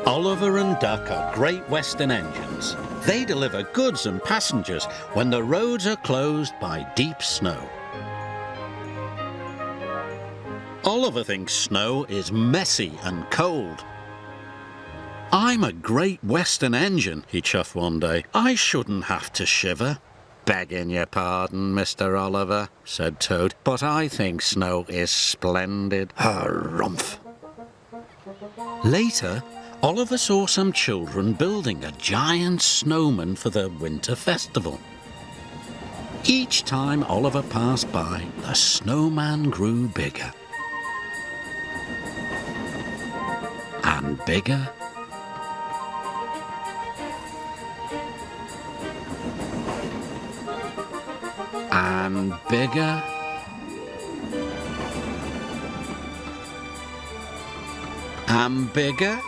Oliver and Duck are Great Western engines. They deliver goods and passengers when the roads are closed by deep snow. Oliver thinks snow is messy and cold. "I'm a Great Western engine," he chuffed one day. "I shouldn't have to shiver." "Begging your pardon, Mr. Oliver," said Toad, "but I think snow is splendid." Harumph. Later, Oliver saw some children building a giant snowman for the winter festival. Each time Oliver passed by, the snowman grew bigger. And bigger. And bigger. And bigger.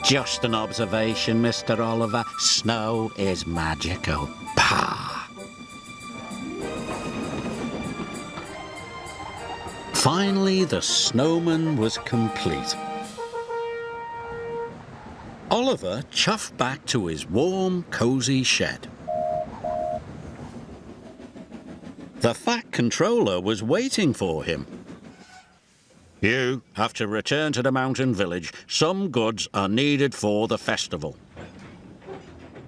Just an observation, Mr. Oliver. Snow is magical. Pah! Finally, the snowman was complete. Oliver chuffed back to his warm, cosy shed. The Fat Controller was waiting for him. "You have to return to the mountain village. Some goods are needed for the festival."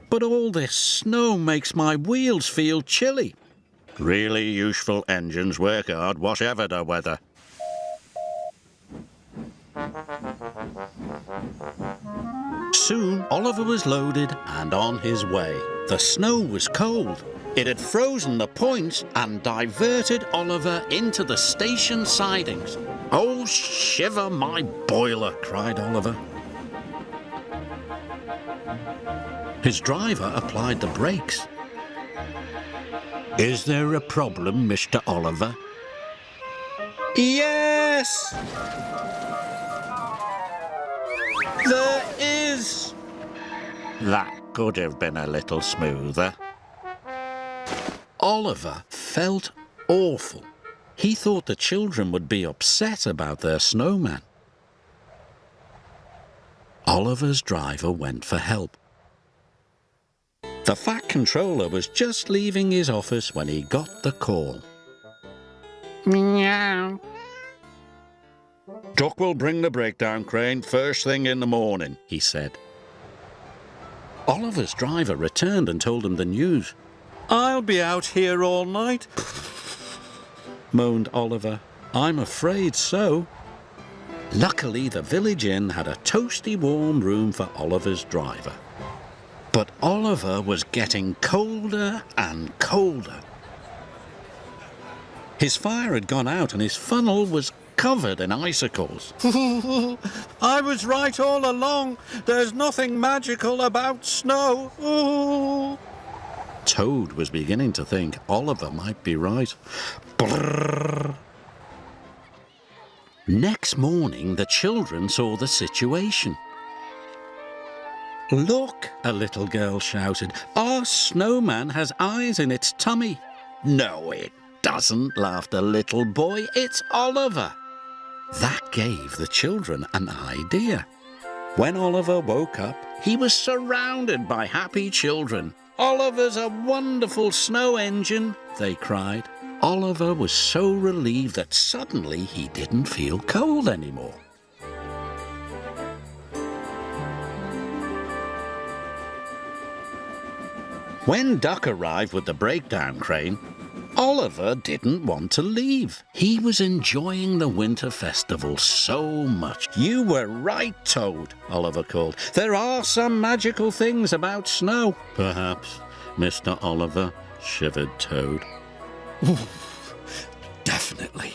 "But all this snow makes my wheels feel chilly." "Really useful engines work hard, whatever the weather." Soon, Oliver was loaded and on his way. The snow was cold. It had frozen the points and diverted Oliver into the station sidings. "Oh, shiver my boiler," cried Oliver. His driver applied the brakes. "Is there a problem, Mr. Oliver?" "Yes! There is!" "That could have been a little smoother." Oliver felt awful. He thought the children would be upset about their snowman. Oliver's driver went for help. The Fat Controller was just leaving his office when he got the call. "Meow." "Duck will bring the breakdown crane first thing in the morning," he said. Oliver's driver returned and told him the news. "I'll be out here all night," moaned Oliver. "I'm afraid so." Luckily, the village inn had a toasty warm room for Oliver's driver. But Oliver was getting colder and colder. His fire had gone out and his funnel was covered in icicles. "I was right all along. There's nothing magical about snow." Ooh. Toad was beginning to think Oliver might be right. Brrr. Next morning, the children saw the situation. "Look," a little girl shouted. "Our snowman has eyes in its tummy." "No, it doesn't," laughed a little boy. "It's Oliver." That gave the children an idea. When Oliver woke up, he was surrounded by happy children. "Oliver's a wonderful snow engine," they cried. Oliver was so relieved that suddenly he didn't feel cold anymore. When Duck arrived with the breakdown crane, Oliver didn't want to leave. He was enjoying the winter festival so much. "You were right, Toad," Oliver called. "There are some magical things about snow." "Perhaps, Mr. Oliver," shivered Toad. "Definitely."